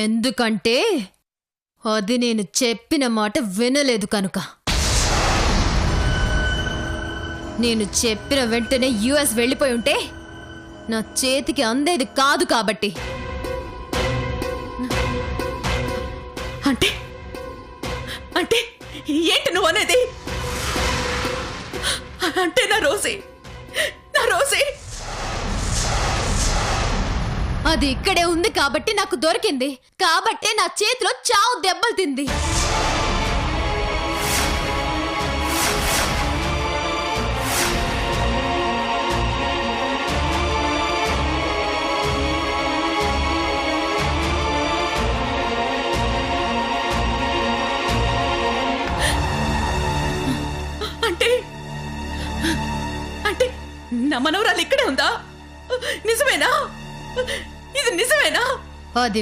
ఎందుకంటే అది నేను చెప్పిన మాట వినలేదు కనుక. నేను చెప్పిన వెంటనే యుఎస్ వెళ్ళిపోయి ఉంటే నా చేతికి అందేది కాదు కాబట్టి. అంటే అంటే ఏంటి నువ్వు అనేది? అంటే నా రోజీ అది ఇక్కడే ఉంది కాబట్టి నాకు దొరికింది, కాబట్టే నా చేతిలో చావు దెబ్బలు తింది. అంటే అంటే నా మనవరాలు ఇక్కడే ఉందా? నిజమేనా? ఇది నిజమేనా? అది